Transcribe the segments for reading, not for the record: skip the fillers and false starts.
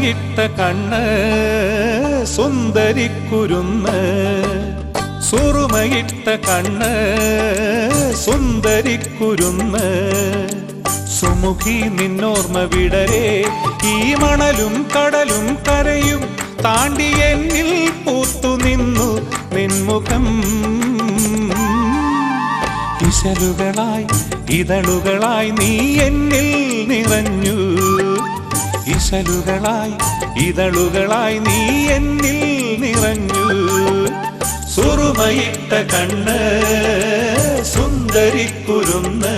സുറുമയിട്ട കണ്ണ് സുന്ദരിക്കുരുന്ന് സുറുമയിട്ട കണ്ണ് സുന്ദരിക്കുരുന്ന് സുമുഖി നിന്നോർമ്മ വിടരേ ഈ മണലും കടലും കരയും താണ്ടി എന്നിൽ പൂത്തു നിന്നു നിൻമുഖം ഇശലുകളായി ഇതളുകളായി നീ എന്നിൽ നിറഞ്ഞു ഇശലുകളായി ഇതളുകളായി നീ എന്നിൽ നിറഞ്ഞു സുറുമയിട്ട കണ്ണ് സുന്ദരിക്കുരുന്ന്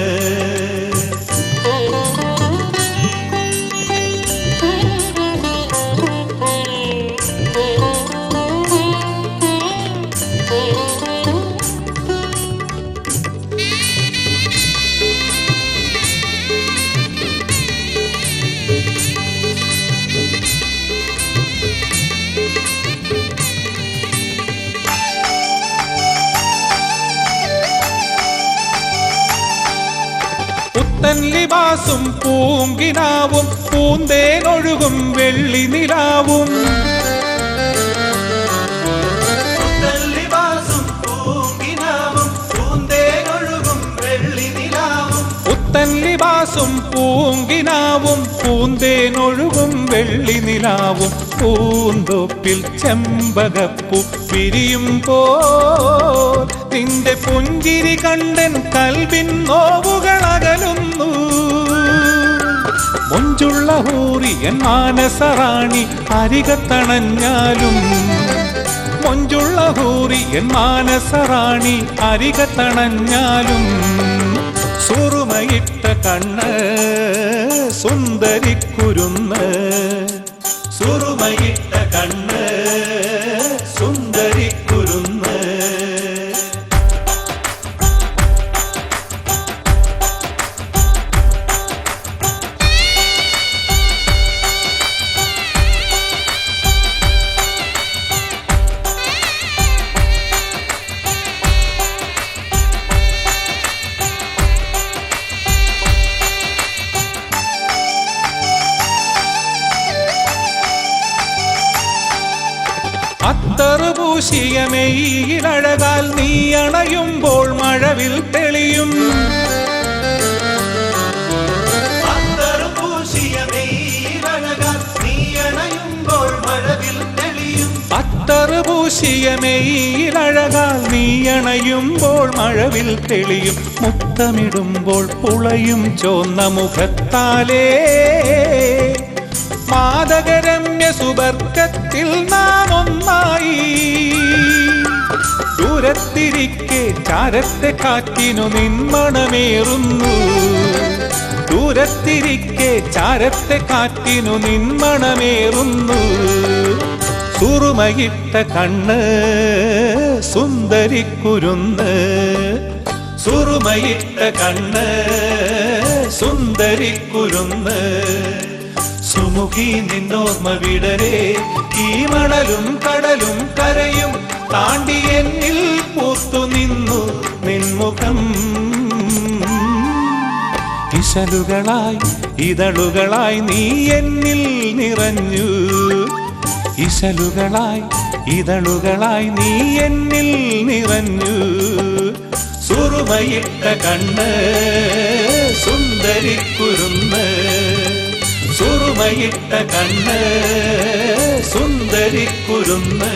പുത്തൻ ലിബാസും പൂങ്കിനാവും പൂന്തേനൊഴുകും വെള്ളി നിലാവും പുത്തൻ ലിബാസും പൂങ്കിനാവും പൂന്തേനൊഴുകും വെള്ളി നിലാവും പുത്തൻ ലിബാസും പൂങ്കിനാവും പൂന്തേനൊഴുകും വെള്ളി നിലാവും പൂന്തോപ്പിൽ ചെമ്പകപ്പൂ വിരിയുമ്പോൾ നിന്റെ പുഞ്ചിരി കണ്ടൻ കൽവിൻ നോവുകളകലുന്നു മൊഞ്ചുള്ള ഹൂറിയൻ മാനസറാണി അരികത്തണഞ്ഞാലും മൊഞ്ചുള്ള ഹൂറിയൻ മാനസറാണി അരികത്തണഞ്ഞാലും സുറുമയിട്ട കണ്ണ് സുന്ദരിക്കുരുന്ന് സുറുമയിട്ട കണ്ണ് സുന്ദരിക്കുരുന്ന് അത്തറുപൂശിയ മെയ്യിലഴകാൽ നീ അണയുമ്പോൾ മഴവിൽ തെളിയും അത്തറുപൂശിയ മെയ്യിലഴകാൽ നീ അണയുമ്പോൾ മഴവിൽ തെളിയും അത്തറുപൂശിയ മെയ്യിലഴകാൽ നീ അണയുമ്പോൾ മഴവിൽ തെളിയും മുത്തമിടുമ്പോൾ പുളയും ചോന്ന മുഖത്താലേ മാദകരമ്യ സുബർക്കത്തിൽ നാം ഒന്നായി ദൂരത്തിരിക്കെ ചാരത്തെ കാറ്റിനു നിന്മണമേറുന്നു ദൂരത്തിരിക്കെ ചാരത്തെ കാറ്റിനു നിന്മണമേറുന്നു സുറുമയിട്ട കണ്ണ് സുന്ദരിക്കുരുന്ന് സുറുമയിട്ട കണ്ണ് സുന്ദരിക്കുരുന്ന് സുമുഖി നിന്നോർമ്മ വിടരേ ഈ മണലും കടലും കരയും താണ്ടി എന്നിൽ പൂത്തു നിന്നു നിൻമുഖം ഇശലുകളായി ഇതളുകളായി നീ എന്നിൽ നിറഞ്ഞു ഇശലുകളായി ഇതളുകളായി നീ എന്നിൽ നിറഞ്ഞു സുറുമയിട്ട കണ്ണ് സുന്ദരിക്കുരുന്ന് സുറുമയിട്ട കണ്ണ് സുന്ദരിക്കുരുന്ന്